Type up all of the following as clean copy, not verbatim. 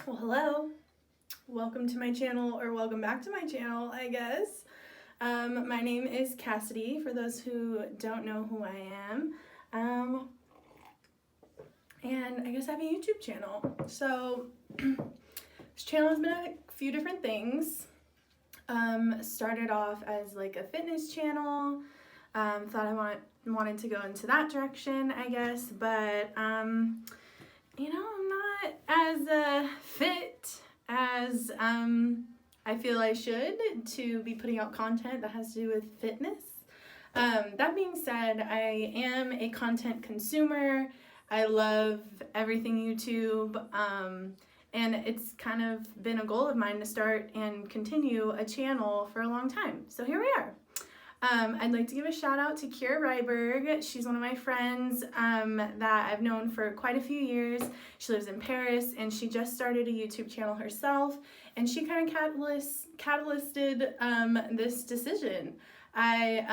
Well, hello. Welcome to my channel, or welcome back to my channel, I guess. My name is Cassidy, for those who don't know who I am. And I guess I have a YouTube channel. So, this channel has been a few different things. Started off as like a fitness channel. Thought I wanted to go into that direction, I guess, but I'm not as fit as I feel I should to be putting out content that has to do with fitness. That being said, I am a content consumer. I love everything YouTube, and it's kind of been a goal of mine to start and continue a channel for a long time. So here we are. I'd like to give a shout out to Kira Ryberg. She's one of my friends that I've known for quite a few years. She lives in Paris, and she just started a YouTube channel herself, and she kind of catalysted this decision. I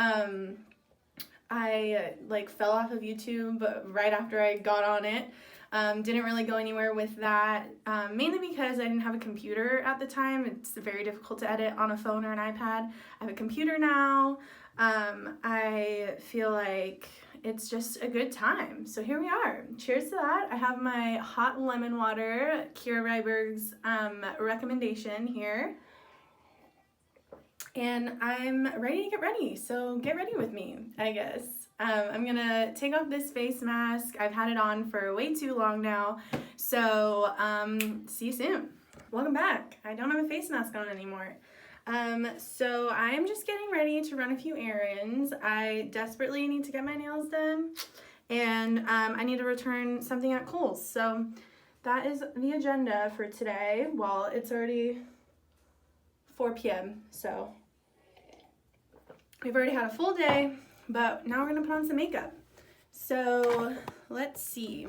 fell off of YouTube right after I got on it. Didn't really go anywhere with that, mainly because I didn't have a computer at the time. It's very difficult to edit on a phone or an iPad. I have a computer now. I feel like it's just a good time. So here we are. Cheers to that. I have my hot lemon water, Kira Ryberg's recommendation here. And I'm ready to get ready. So get ready with me, I guess. I'm gonna take off this face mask. I've had it on for way too long now. So see you soon. Welcome back. I don't have a face mask on anymore. So I'm just getting ready to run a few errands. I desperately need to get my nails done, and I need to return something at Kohl's. So that is the agenda for today. Well, it's already 4 p.m. So we've already had a full day, but now we're gonna put on some makeup. So let's see.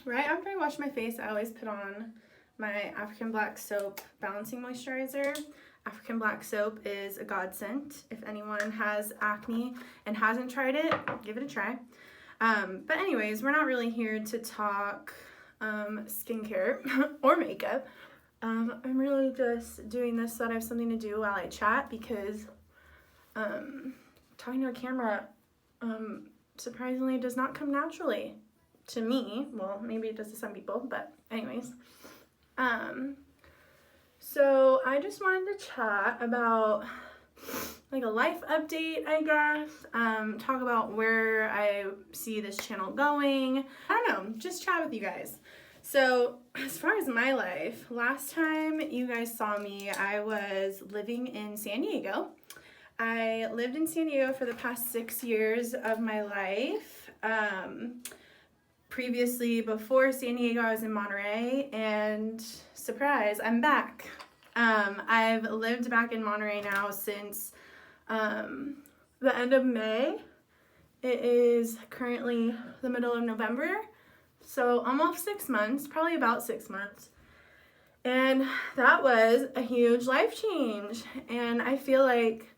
Right after I wash my face, I always put on my African Black Soap Balancing Moisturizer. African Black Soap is a godsend. If anyone has acne and hasn't tried it, give it a try. But anyways, we're not really here to talk skincare or makeup. I'm really just doing this so that I have something to do while I chat, because talking to a camera surprisingly does not come naturally to me. Well, maybe it does to some people, but anyways. So I just wanted to chat about like a life update, I guess. Talk about where I see this channel going. I don't know, just chat with you guys. So as far as my life, last time you guys saw me, I was living in San Diego. I lived in San Diego for the past 6 years of my life. Previously, before San Diego, I was in Monterey, and surprise, I'm back. I've lived back in Monterey now since the end of May. It is currently the middle of November, so almost 6 months, probably about 6 months. And that was a huge life change, and I feel like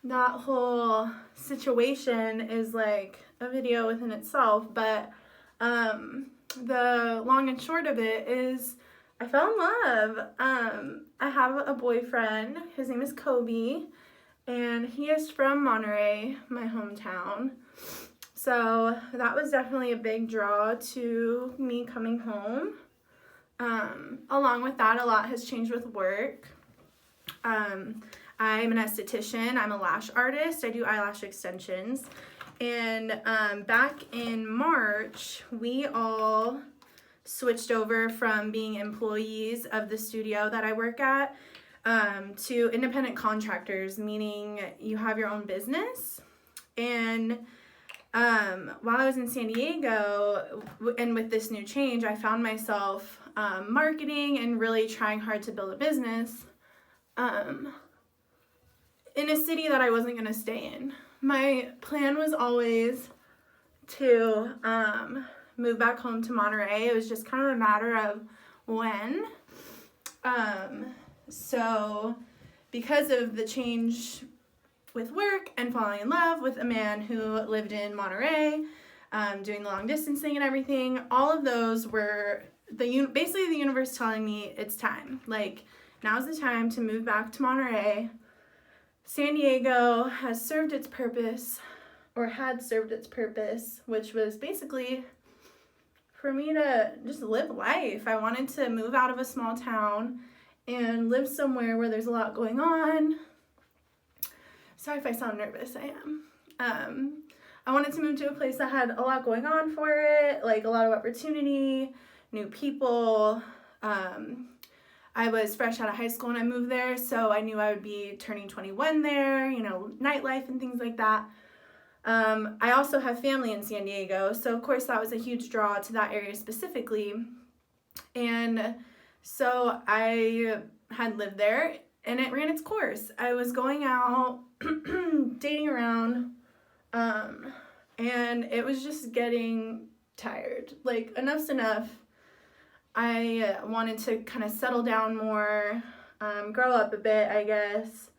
that whole situation is like a video within itself, but the long and short of it is I fell in love. I have a boyfriend. His name is Kobe, and he is from Monterey, my hometown. So that was definitely a big draw to me coming home. Along with that, a lot has changed with work. I'm an esthetician. I'm a lash artist. I do eyelash extensions. And back in March, we all switched over from being employees of the studio that I work at to independent contractors, meaning you have your own business. And while I was in San Diego, and with this new change, I found myself marketing and really trying hard to build a business in a city that I wasn't going to stay in. My plan was always to move back home to Monterey. It was just kind of a matter of when. So because of the change with work and falling in love with a man who lived in Monterey, doing the long distancing and everything, all of those were basically the universe telling me it's time. Like, now's the time to move back to Monterey. San Diego has served its purpose, or had served its purpose, which was basically for me to just live life. I wanted to move out of a small town and live somewhere where there's a lot going on. Sorry if I sound nervous, I am. I wanted to move to a place that had a lot going on for it, like a lot of opportunity, new people. I was fresh out of high school when I moved there, so I knew I would be turning 21 there, you know, nightlife and things like that. I also have family in San Diego, so of course that was a huge draw to that area specifically. And so I had lived there, and it ran its course. I was going out, dating around, and it was just getting tired. Like, enough's enough. I wanted to kind of settle down more, grow up a bit, I guess,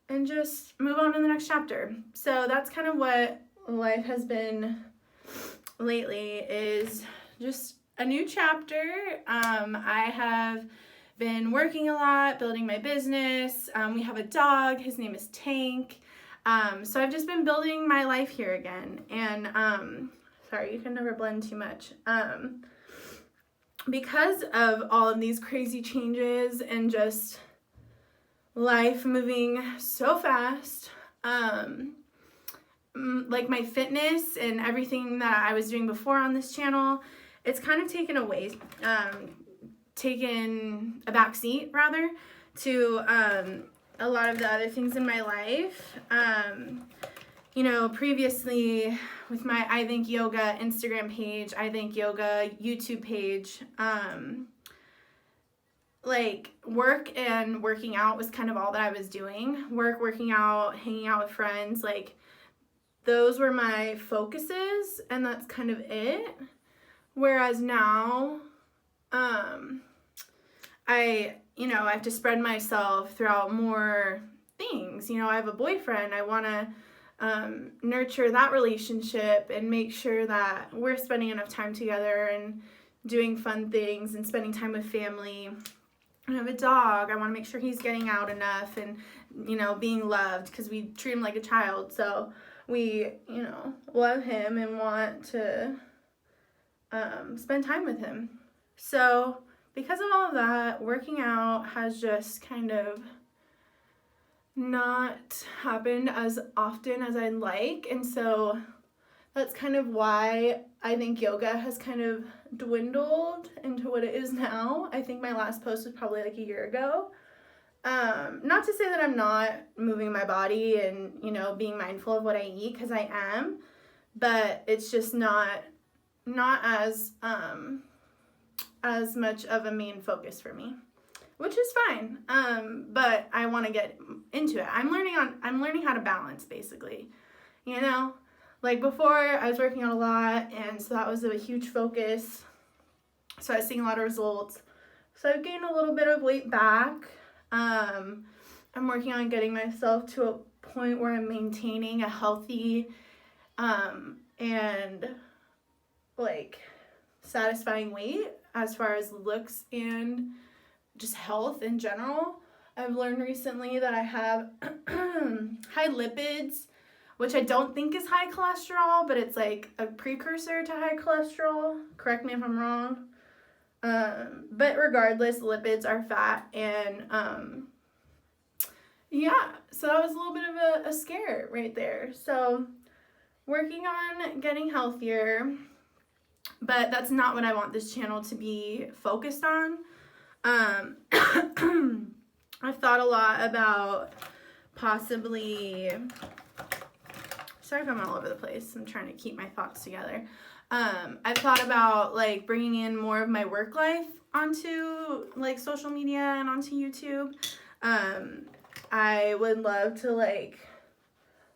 and just move on to the next chapter. So that's kind of what life has been lately, is just a new chapter. I have been working a lot, building my business. We have a dog. His name is Tank. So I've just been building my life here again. And sorry, you can never blend too much. Because of all of these crazy changes and just life moving so fast, like my fitness and everything that I was doing before on this channel, it's kind of taken a back seat rather to a lot of the other things in my life. You know, previously with my I Think Yoga Instagram page, I Think Yoga YouTube page, like work and working out was kind of all that I was doing. Working out, hanging out with friends, like those were my focuses, and that's kind of it. Whereas now, I have to spread myself throughout more things. You know, I have a boyfriend. I want to nurture that relationship and make sure that we're spending enough time together and doing fun things and spending time with family. I have a dog. I want to make sure he's getting out enough and, you know, being loved, because we treat him like a child. So we, you know, love him and want to spend time with him. So because of all of that, working out has just kind of not happened as often as I'd like, and so that's kind of why I think yoga has kind of dwindled into what it is now. I think my last post was probably like a year ago. Not to say that I'm not moving my body and, you know, being mindful of what I eat, because I am, but it's just not as much of a main focus for me, which is fine. But I want to get into it. I'm learning how to balance, basically, you know, like before I was working out a lot, and so that was a huge focus. So I was seeing a lot of results. So I've gained a little bit of weight back. I'm working on getting myself to a point where I'm maintaining a healthy, and like satisfying weight as far as looks and just health in general. I've learned recently that I have high lipids, which I don't think is high cholesterol, but it's like a precursor to high cholesterol. Correct me if I'm wrong. But regardless, lipids are fat, and yeah, so that was a little bit of a scare right there. So working on getting healthier, but that's not what I want this channel to be focused on. I've thought a lot about possibly, sorry if I'm all over the place, I'm trying to keep my thoughts together. I've thought about like bringing in more of my work life onto like social media and onto YouTube. I would love to like,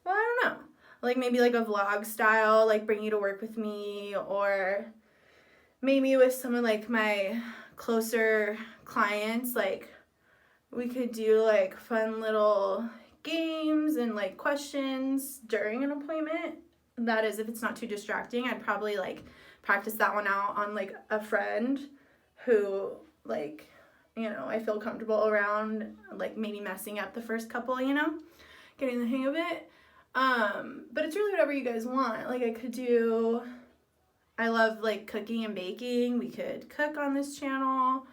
well, I don't know, like maybe like a vlog style, like bring you to work with me, or maybe with some of like my closer clients, like we could do like fun little games and like questions during an appointment. That is, if it's not too distracting. I'd probably like practice that one out on like a friend, who, like, you know, I feel comfortable around, like, maybe messing up the first couple, you know, getting the hang of it. But it's really whatever you guys want. Like, I love, like, cooking and baking. We could cook on this channel.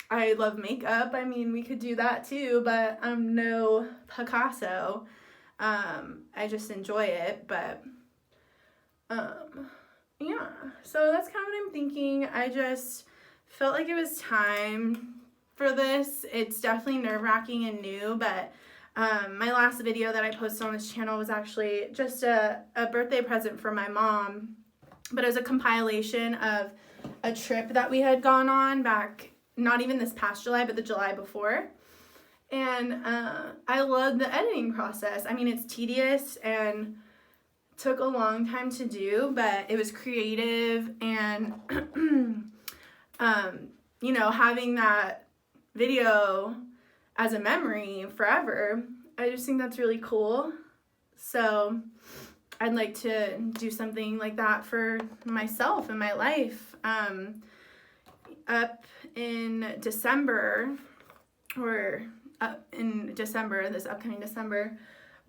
I love makeup. I mean, we could do that too, but I'm no Picasso. I just enjoy it, but, yeah. So that's kind of what I'm thinking. I just felt like it was time for this. It's definitely nerve-wracking and new, but my last video that I posted on this channel was actually just a birthday present for my mom, but it was a compilation of a trip that we had gone on back, not even this past July, but the July before. And I love the editing process. I mean, it's tedious and took a long time to do, but it was creative, and you know, having that video as a memory forever, I just think that's really cool. So I'd like to do something like that for myself in my life. Up in December, this upcoming December,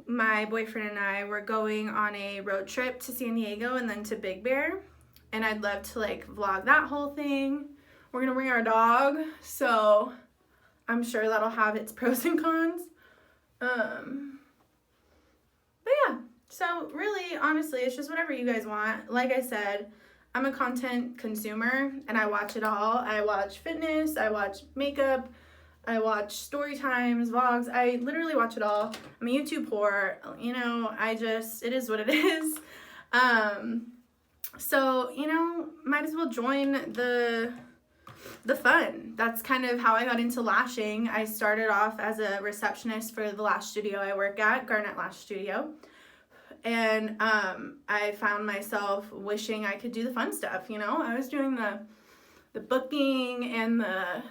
my boyfriend and I were going on a road trip to San Diego and then to Big Bear, and I'd love to, like, vlog that whole thing. We're gonna bring our dog, so I'm sure that'll have its pros and cons. But yeah, so really, honestly, it's just whatever you guys want. Like I said, I'm a content consumer, and I watch it all. I watch fitness, I watch makeup, I watch story times, vlogs. I literally watch it all. I'm a YouTube whore, you know, it is what it is. So, you know, might as well join the fun. That's kind of how I got into lashing. I started off as a receptionist for the lash studio I work at, Garnet Lash Studio. And I found myself wishing I could do the fun stuff, you know? I was doing the booking and the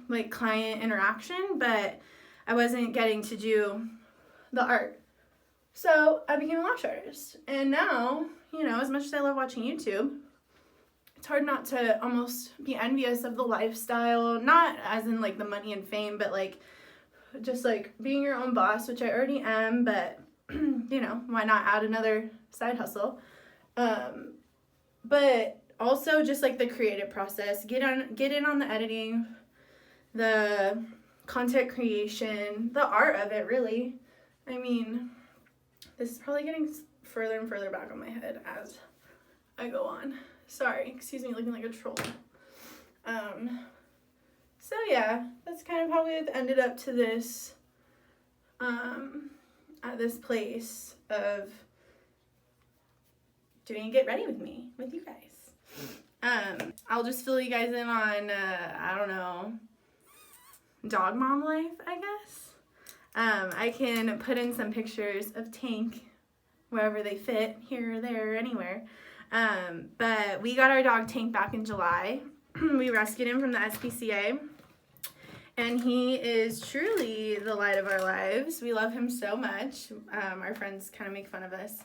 like client interaction, but I wasn't getting to do the art. So I became a lash artist. And now, you know, as much as I love watching YouTube, it's hard not to almost be envious of the lifestyle, not as in, like, the money and fame, but, like, just, like, being your own boss, which I already am, but, you know, why not add another side hustle? But also just, like, the creative process, get in on the editing, the content creation, the art of it, really. I mean, this is probably getting further and further back on my head as I go on. Sorry, excuse me, looking like a troll. So yeah, that's kind of how we've ended up to this, at this place of doing Get Ready With Me, with you guys. I'll just fill you guys in on, I don't know, dog mom life, I guess. I can put in some pictures of Tank, wherever they fit, here or there, or anywhere. But we got our dog Tank back in July. We rescued him from the SPCA, and he is truly the light of our lives. We love him so much. Our friends kind of make fun of us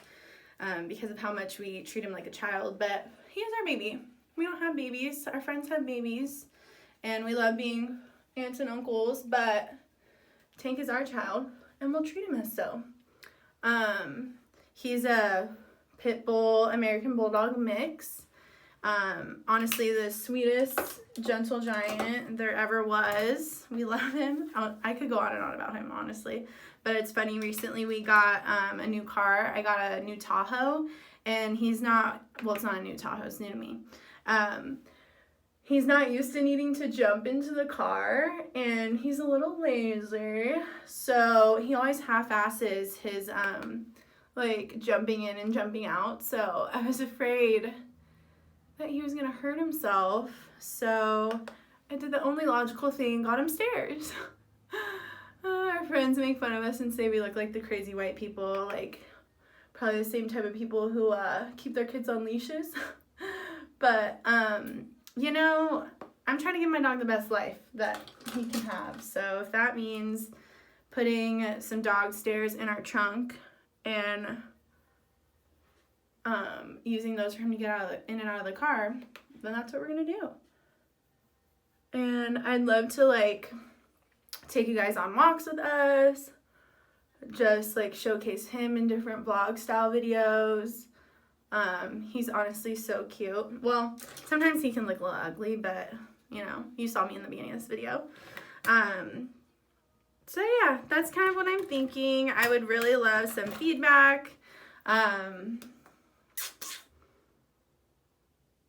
because of how much we treat him like a child, but he is our baby. We don't have babies. Our friends have babies, and we love being aunts and uncles, but Tank is our child, and we'll treat him as so. He's a Pit Bull American Bulldog mix. Honestly, the sweetest gentle giant there ever was. We love him. I could go on and on about him, honestly, but it's funny. Recently we got a new car. I got a new Tahoe, and he's not, well, it's not a new Tahoe, it's new to me. He's not used to needing to jump into the car, and he's a little lazy, so he always half-asses his like jumping in and jumping out. So I was afraid that he was gonna hurt himself, so I did the only logical thing, got him stairs. Our friends make fun of us and say we look like the crazy white people, like probably the same type of people who keep their kids on leashes. But you know, I'm trying to give my dog the best life that he can have, so if that means putting some dog stairs in our trunk and using those for him to get in and out of the car, then that's what we're gonna do. And I'd love to like take you guys on walks with us, just like showcase him in different vlog style videos. He's honestly so cute. Well, sometimes he can look a little ugly, but you know, you saw me in the beginning of this video. So yeah, that's kind of what I'm thinking. I would really love some feedback.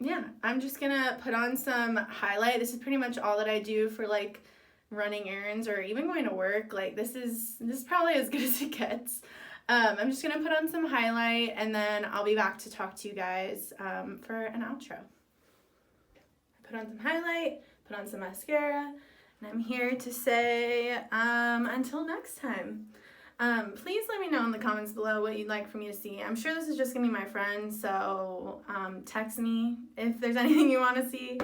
Yeah, I'm just gonna put on some highlight. This is pretty much all that I do for like running errands or even going to work. Like this is probably as good as it gets. I'm just gonna put on some highlight and then I'll be back to talk to you guys for an outro. Put on some highlight, put on some mascara, and I'm here to say until next time. Please let me know in the comments below what you'd like for me to see. I'm sure this is just gonna be my friend, so text me if there's anything you want to see.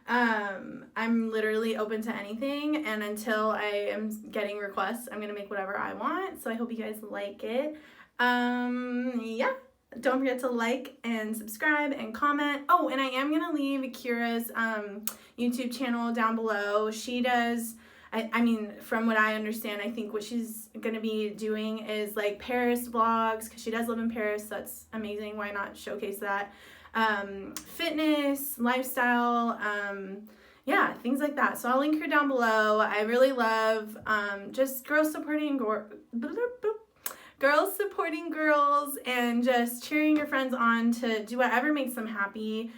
I'm literally open to anything, and until I am getting requests, I'm gonna make whatever I want, so I hope you guys like it. Yeah, don't forget to like and subscribe and comment. Oh, and I am gonna leave Kira's YouTube channel down below. She does, I mean, from what I understand, I think what she's gonna be doing is like Paris vlogs, because she does live in Paris, so that's amazing. Why not showcase that? Fitness, lifestyle, yeah, things like that. So I'll link her down below. I really love just girls supporting girls and just cheering your friends on to do whatever makes them happy.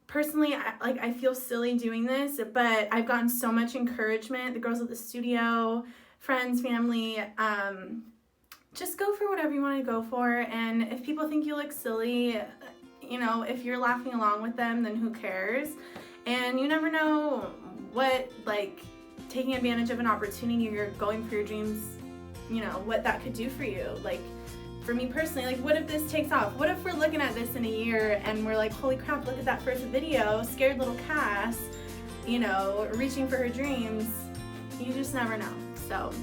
Personally, I feel silly doing this, but I've gotten so much encouragement. The girls at the studio, friends, family, just go for whatever you want to go for. And if people think you look silly, you know, if you're laughing along with them, then who cares? And you never know what, like, taking advantage of an opportunity or going for your dreams, you know, what that could do for you. Like, for me personally, like, what if this takes off? What if we're looking at this in a year and we're like, holy crap, look at that first video, scared little Cass, you know, reaching for her dreams. You just never know. So,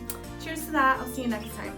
cheers to that. I'll see you next time.